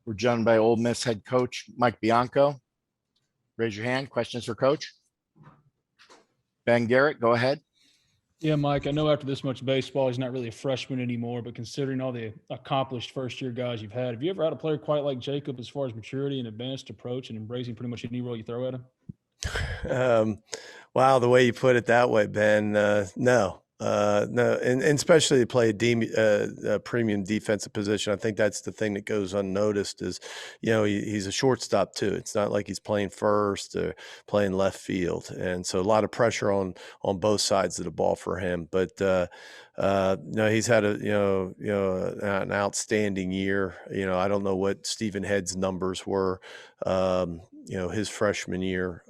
We're joined by Ole Miss head coach Mike Bianco. Raise your hand. Questions for Coach? Ben Garrett, go ahead. Yeah, Mike, I know after this much baseball, he's not really a freshman anymore, but considering all the accomplished first-year guys you've had, have you ever had a player quite like Jacob as far as maturity and advanced approach and embracing pretty much any role you throw at him? Wow, the way you put it that way, Ben, no. No, and especially to play a premium defensive position. I think that's the thing that goes unnoticed is, he's a shortstop too. It's not like he's playing first or playing left field. And so a lot of pressure on both sides of the ball for him. But, no, he's had an outstanding year. I don't know what Stephen Head's numbers were, his freshman year.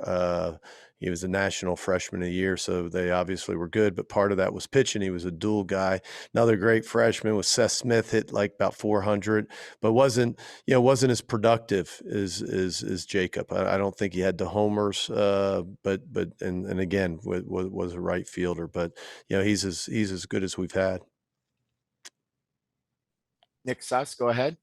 He was a national freshman of the year, so they obviously were good, but part of that was pitching. He was a dual guy. Another great freshman was Seth Smith, hit like about 400, but wasn't as productive as Jacob. I don't think he had the homers, but again, was a right fielder, but he's as good as we've had. Nick Suss, go ahead.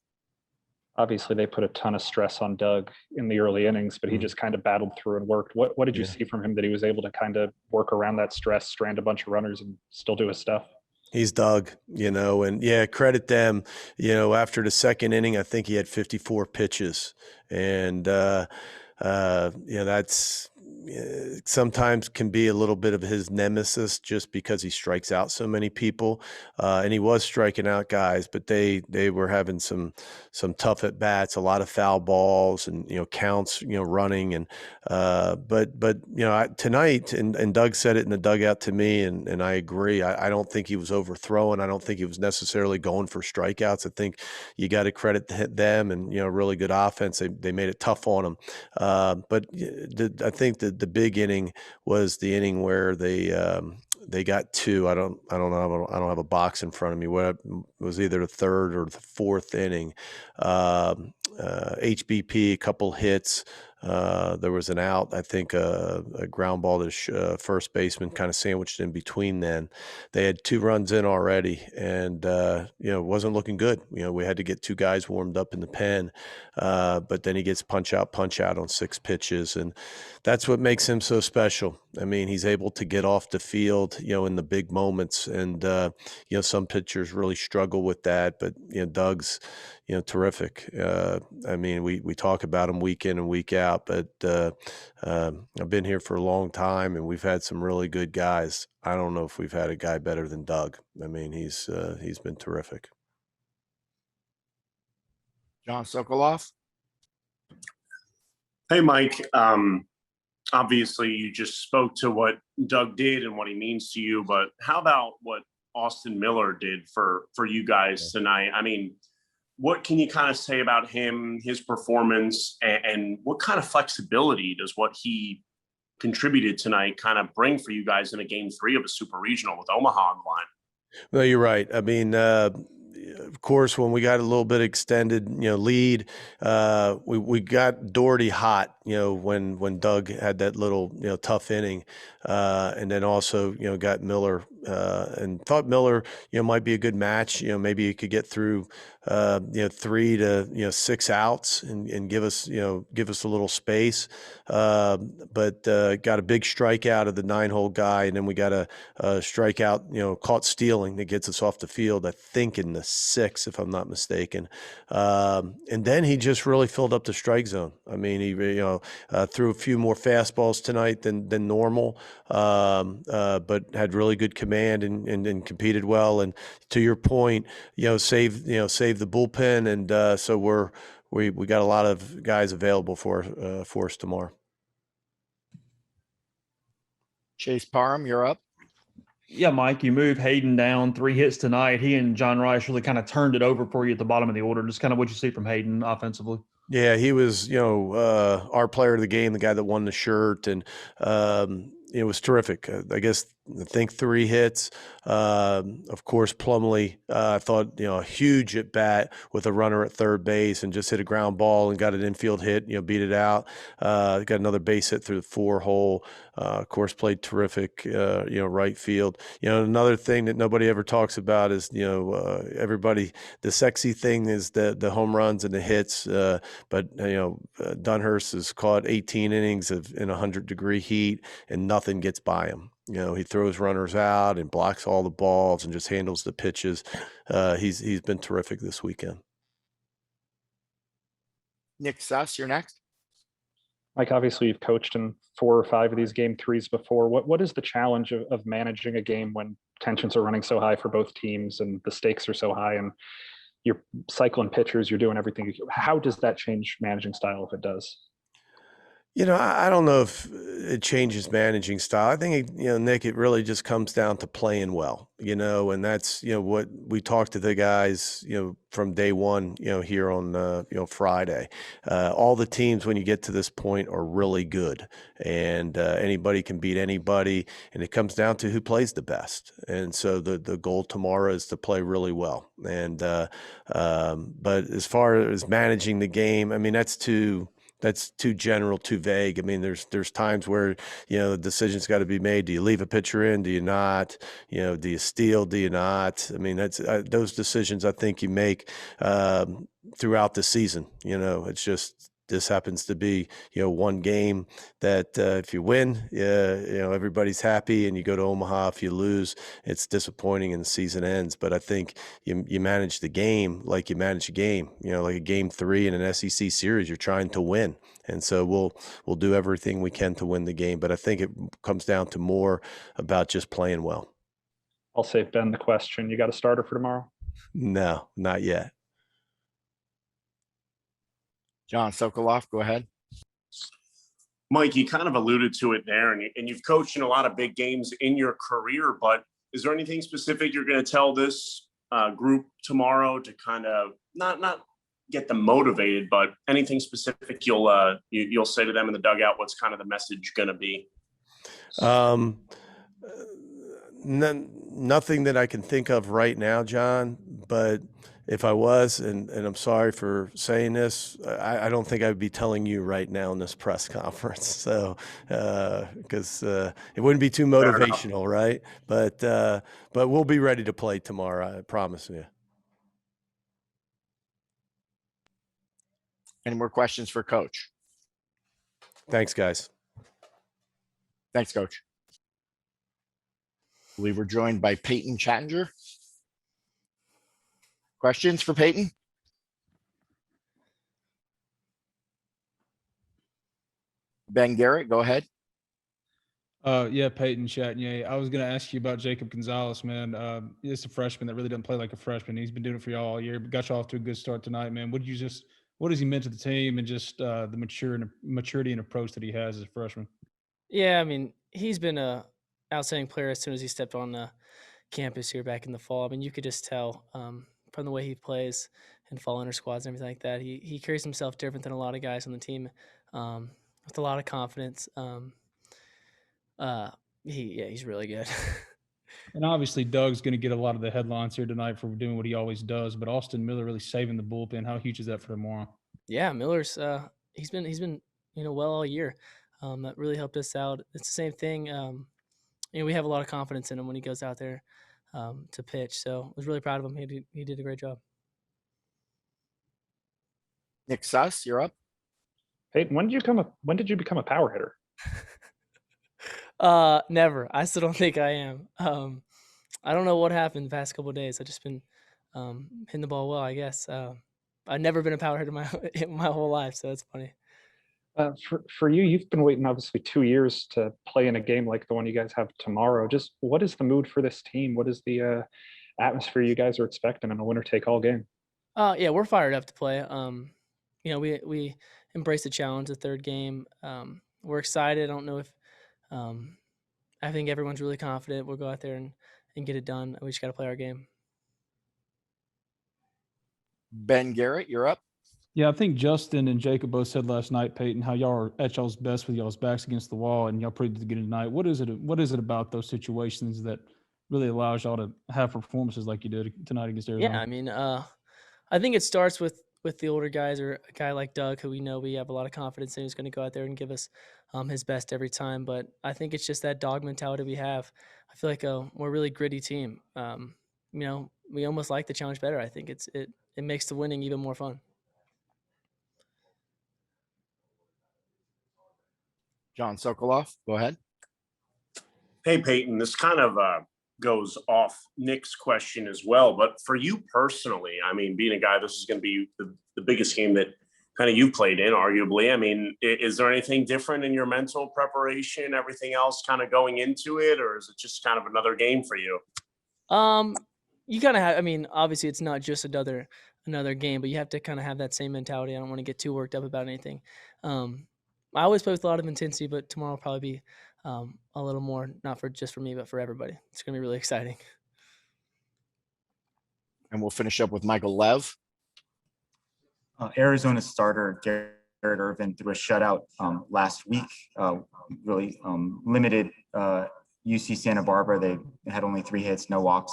Obviously, they put a ton of stress on Doug in the early innings, but he just kind of battled through and worked. What did you see from him that he was able to kind of work around that stress, strand a bunch of runners, and still do his stuff? He's Doug, and credit them. After the second inning, I think he had 54 pitches, and that's sometimes can be a little bit of his nemesis just because he strikes out so many people, and he was striking out guys, but they were having some tough at bats, a lot of foul balls and counts running, and but tonight, and Doug said it in the dugout to me, and I agree. I don't think he was overthrowing. I don't think he was necessarily going for strikeouts. I think you got to credit them, and really good offense. They made it tough on him, but I think the big inning was the inning where they got two. I don't know. I don't have a box in front of me. What it was either the third or the fourth inning. HBP, a couple hits. There was an out, I think a ground ball to first baseman kind of sandwiched in between then. They had 2 runs in already, and, it wasn't looking good. We had to get 2 guys warmed up in the pen, but then he gets punch out on 6 pitches, and that's what makes him so special. I mean, he's able to get off the field, in the big moments, and, some pitchers really struggle with that, but, Doug's, terrific. I mean, we talk about him week in and week out, but I've been here for a long time, and we've had some really good guys. I don't know if we've had a guy better than Doug. I mean, he's been terrific. John Sokoloff. Hey, Mike. Obviously, you just spoke to what Doug did and what he means to you, but how about what Austin Miller did for you guys tonight? I mean, what can you kind of say about him, his performance, and what kind of flexibility does what he contributed tonight kind of bring for you guys in a game 3 of a super regional with Omaha on the line? No, you're right. I mean, of course, when we got a little bit extended, lead, we got Doherty hot, when Doug had that little, tough inning, and then also, got Miller, and thought Miller, might be a good match. Maybe he could get through, 3 to 6 outs and give us a little space. But got a big strikeout of the 9-hole guy, and then we got a strikeout, caught stealing that gets us off the field, I think in the 6th, if I'm not mistaken. And then he just really filled up the strike zone. I mean, he threw a few more fastballs tonight than normal, but had really good command and competed well. And to your point, saved the bullpen, and so we got a lot of guys available for us tomorrow. Chase Parham, you're up. Yeah, Mike, you moved Hayden down 3 hits tonight. He and John Rice really kind of turned it over for you at the bottom of the order. Just kind of what you see from Hayden offensively. Yeah, he was, our player of the game, the guy that won the shirt, and it was terrific. I guess, I think 3 hits. Of course, Plumlee, I thought, a huge at bat with a runner at third base and just hit a ground ball and got an infield hit, beat it out. Got another base hit through the 4-hole. Of course, played terrific, right field. Another thing that nobody ever talks about is, everybody, the sexy thing is the home runs and the hits. But Dunhurst has caught 18 innings in 100-degree heat and nothing gets by him. He throws runners out and blocks all the balls and just handles the pitches. He's been terrific this weekend. Nick Suss, you're next. Mike, obviously you've coached in 4 or 5 of these game 3s before. What is the challenge of managing a game when tensions are running so high for both teams and the stakes are so high and you're cycling pitchers, you're doing everything? How does that change managing style if it does? I don't know if it changes managing style. I think, Nick, it really just comes down to playing well, and that's, what we talked to the guys, from day one, here on, Friday. All the teams, when you get to this point, are really good, and anybody can beat anybody, and it comes down to who plays the best. And so the goal tomorrow is to play really well. And but as far as managing the game, I mean, that's too general, too vague. I mean, there's times where, the decision's got to be made. Do you leave a pitcher in? Do you not? Do you steal? Do you not? I mean, that's those decisions I think you make throughout the season. It's just, this happens to be, one game that if you win, everybody's happy, and you go to Omaha. If you lose, it's disappointing and the season ends. But I think you manage the game like you manage a game, like a game 3 in an SEC series, you're trying to win. And so we'll do everything we can to win the game. But I think it comes down to more about just playing well. I'll save Ben the question. You got a starter for tomorrow? No, not yet. John Sokoloff, go ahead. Mike, you kind of alluded to it there, and you've coached in a lot of big games in your career, but is there anything specific you're going to tell this group tomorrow to kind of not get them motivated, but anything specific you'll say to them in the dugout? What's kind of the message going to be? Nothing that I can think of right now, John, but if I was, and I'm sorry for saying this, I don't think I'd be telling you right now in this press conference. So, because it wouldn't be too motivational, right? But we'll be ready to play tomorrow. I promise you. Any more questions for Coach? Thanks, guys. Thanks, Coach. I believe we're joined by Peyton Chattinger. Questions for Peyton? Ben Garrett, go ahead. Yeah, Peyton Chattinger. I was going to ask you about Jacob Gonzalez, man. He's a freshman that really doesn't play like a freshman. He's been doing it for y'all all year, but got you off to a good start tonight, man. What has he meant to the team, and just the maturity and approach that he has as a freshman? Yeah, I mean, he's been a outstanding player as soon as he stepped on the campus here back in the fall. I mean, you could just tell from the way he plays and fall under squads and everything like that. He carries himself different than a lot of guys on the team, with a lot of confidence. He's really good. And obviously, Doug's going to get a lot of the headlines here tonight for doing what he always does. But Austin Miller really saving the bullpen. How huge is that for tomorrow? Yeah, Miller's he's been well all year. That really helped us out. It's the same thing. We have a lot of confidence in him when he goes out there to pitch. So I was really proud of him. He did a great job. Nick Suss, you're up. Peyton, when did you become a power hitter? Never. I still don't think I am. I don't know what happened the past couple of days. I've just been hitting the ball well, I guess. I've never been a power hitter my whole life, so it's funny. For you, you've been waiting obviously 2 years to play in a game like the one you guys have tomorrow. Just what is the mood for this team? What is the atmosphere you guys are expecting in a winner-take-all game? Yeah, we're fired up to play. We embrace the challenge, the third game. We're excited. I don't know if I think everyone's really confident. We'll go out there and get it done. We just got to play our game. Ben Garrett, you're up. Yeah, I think Justin and Jacob both said last night, Peyton, how y'all are at y'all's best with y'all's backs against the wall, and y'all proved it again tonight. What is it about those situations that really allows y'all to have performances like you did tonight against Arizona? Yeah, I mean, I think it starts with the older guys or a guy like Doug, who we know we have a lot of confidence in, who's going to go out there and give us his best every time. But I think it's just that dog mentality we have. I feel like we're a really gritty team. We almost like the challenge better. I think it makes the winning even more fun. John Sokoloff, go ahead. Hey, Peyton, this kind of goes off Nick's question as well. But for you personally, I mean, being a guy, this is going to be the biggest game that kind of you played in, arguably. I mean, is there anything different in your mental preparation, everything else kind of going into it, or is it just kind of another game for you? You kind of have, I mean, obviously it's not just another game, but you have to kind of have that same mentality. I don't want to get too worked up about anything. I always play with a lot of intensity, but tomorrow will probably be a little more, not just for me, but for everybody. It's going to be really exciting. And we'll finish up with Michael Lev. Arizona starter Garrett Irvin threw a shutout last week, really limited UC Santa Barbara. They had only 3 hits, no walks.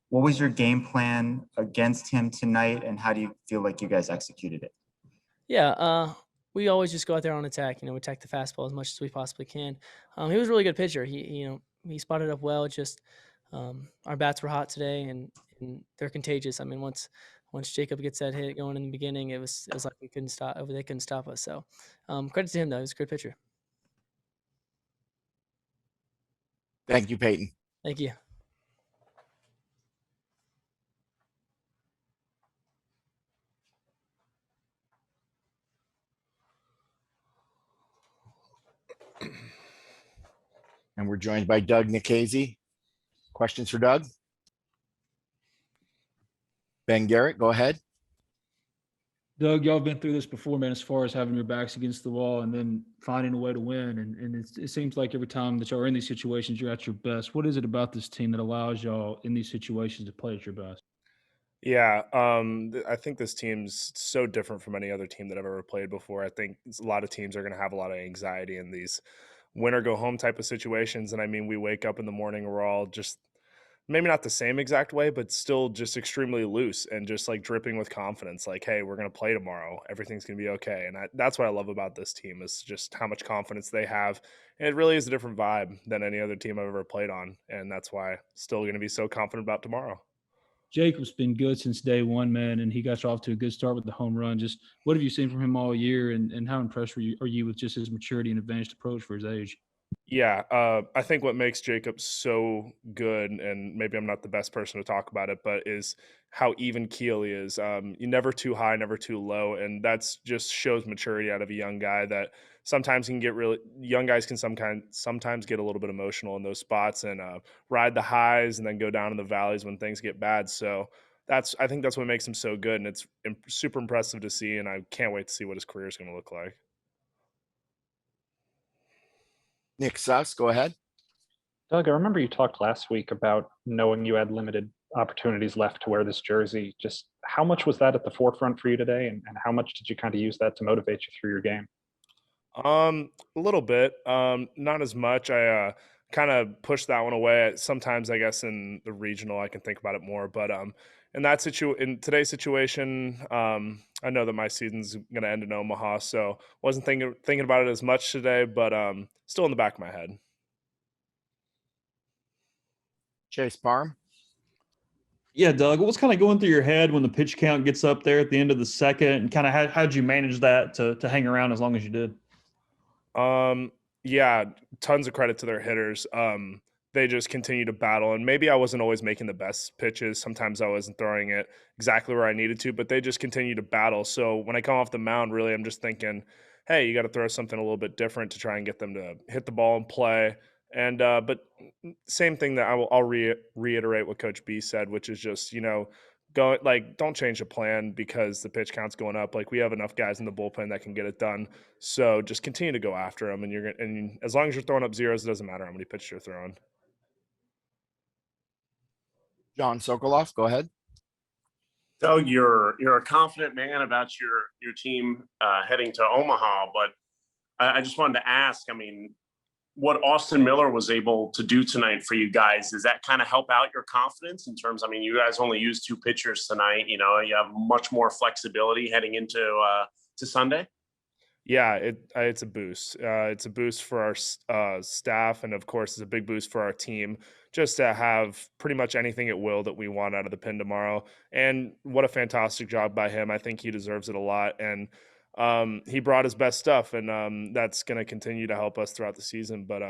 What was your game plan against him tonight, and how do you feel like you guys executed it? Yeah, we always just go out there on attack. We attack the fastball as much as we possibly can. He was a really good pitcher. He spotted up well. Just our bats were hot today, and they're contagious. I mean, once Jacob gets that hit going in the beginning, it was like they couldn't stop us. So credit to him though. He was a good pitcher. Thank you, Peyton. Thank you. And we're joined by Doug Nikhazy. Questions for Doug? Ben Garrett, go ahead. Doug, y'all have been through this before, man, as far as having your backs against the wall and then finding a way to win. And it seems like every time that y'all are in these situations, you're at your best. What is it about this team that allows y'all in these situations to play at your best? Yeah, I think this team's so different from any other team that I've ever played before. I think a lot of teams are going to have a lot of anxiety in these win or go home type of situations. And I mean, we wake up in the morning, we're all just maybe not the same exact way, but still just extremely loose and just like dripping with confidence. Like, hey, we're going to play tomorrow. Everything's going to be okay. And that's what I love about this team is just how much confidence they have. And it really is a different vibe than any other team I've ever played on. And that's why I'm still going to be so confident about tomorrow. Jacob's been good since day one, man, and he got you off to a good start with the home run. Just what have you seen from him all year, and how impressed are you with just his maturity and advanced approach for his age? Yeah, I think what makes Jacob so good, and maybe I'm not the best person to talk about it, but is how even keel he is. You never too high, never too low, and that's just shows maturity out of a young guy. That sometimes he can get really young guys can sometimes get a little bit emotional in those spots and ride the highs and then go down in the valleys when things get bad. So I think that's what makes him so good, and it's super impressive to see. And I can't wait to see what his career is going to look like. Nick Suss, go ahead. Doug, I remember you talked last week about knowing you had limited opportunities left to wear this jersey. Just how much was that at the forefront for you today, and how much did you kind of use that to motivate you through your game? A little bit, not as much. I kind of pushed that one away. Sometimes, I guess, in the regional, I can think about it more. But in today's situation, I know that my season's going to end in Omaha, so wasn't thinking about it as much today. But still in the back of my head. Chase Parham. Yeah, Doug, what's kind of going through your head when the pitch count gets up there at the end of the second, and kind of how'd you manage that to hang around as long as you did? Yeah, tons of credit to their hitters. They just continue to battle, and maybe I wasn't always making the best pitches. Sometimes I wasn't throwing it exactly where I needed to, but they just continue to battle. So when I come off the mound, really, I'm just thinking, hey, you got to throw something a little bit different to try and get them to hit the ball and play. And but same thing that I'll reiterate what Coach B said, which is just, don't change the plan because the pitch count's going up. Like, we have enough guys in the bullpen that can get it done. So just continue to go after them, and as long as you're throwing up zeros, it doesn't matter how many pitches you're throwing. John Sokoloff, go ahead. Doug, you're a confident man about your team heading to Omaha, but I just wanted to ask. I mean, what Austin Miller was able to do tonight for you guys, does that kind of help out your confidence in terms? I mean, you guys only used 2 pitchers tonight. You know, you have much more flexibility heading into to Sunday. Yeah, it's a boost. It's a boost for our staff, and of course, it's a big boost for our team just to have pretty much anything at will that we want out of the pen tomorrow. And what a fantastic job by him! I think he deserves it a lot, and he brought his best stuff, and that's going to continue to help us throughout the season. But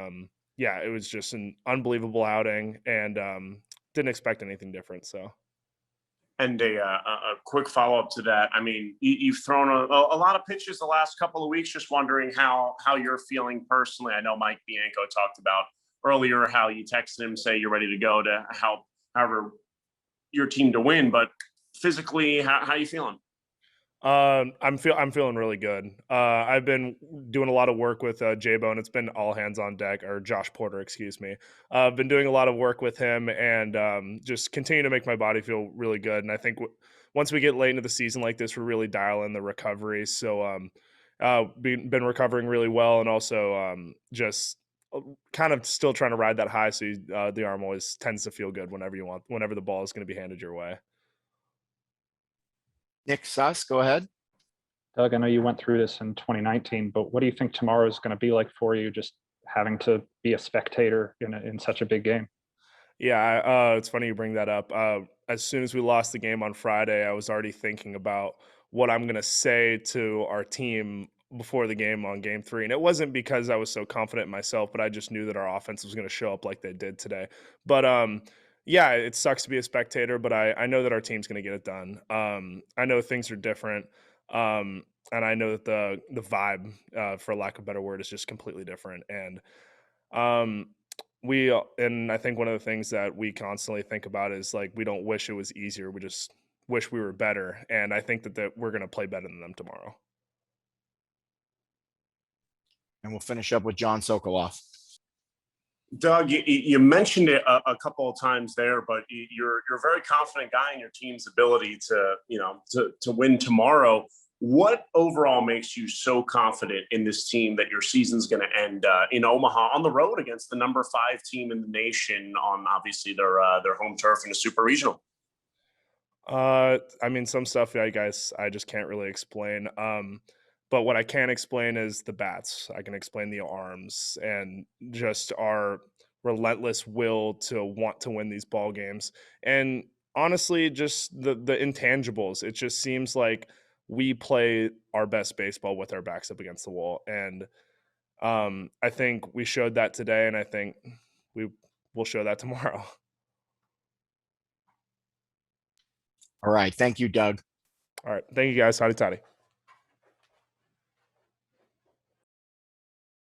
yeah, it was just an unbelievable outing, and didn't expect anything different. So. And a quick follow up to that. I mean, you've thrown a lot of pitches the last couple of weeks. Just wondering how you're feeling personally. I know Mike Bianco talked about earlier how you texted him, say you're ready to go to help however your team to win. But physically, how you feeling? I'm feeling really good. I've been doing a lot of work with J-Bone. It's been all hands on deck, or Josh Porter, excuse me. I've been doing a lot of work with him, and just continue to make my body feel really good. And I think once we get late into the season like this, we're really dialing the recovery. So been recovering really well, and also just kind of still trying to ride that high. So the arm always tends to feel good whenever the ball is going to be handed your way. Nick Suss, go ahead. Doug, I know you went through this in 2019, but what do you think tomorrow is going to be like for you, just having to be a spectator in such a big game? Yeah, it's funny you bring that up. As soon as we lost the game on Friday, I was already thinking about what I'm going to say to our team before the game on game 3. And it wasn't because I was so confident in myself, but I just knew that our offense was going to show up like they did today. But yeah, it sucks to be a spectator, but I know that our team's going to get it done. I know things are different. And I know that the vibe, for lack of a better word, is just completely different. And and I think one of the things that we constantly think about is like, we don't wish it was easier. We just wish we were better. And I think that we're going to play better than them tomorrow. And we'll finish up with John Sokoloff. Doug, you mentioned it a couple of times there, but you're a very confident guy in your team's ability to win tomorrow. What overall makes you so confident in this team that your season's going to end in Omaha on the road against the number 5 team in the nation on obviously their home turf in a super regional? I mean, some stuff I guess I just can't really explain. But what I can explain is the bats. I can explain the arms and just our relentless will to want to win these ball games. And honestly, just the intangibles. It just seems like we play our best baseball with our backs up against the wall. And I think we showed that today, and I think we will show that tomorrow. All right. Thank you, Doug. All right. Thank you, guys. Howdy, toddy.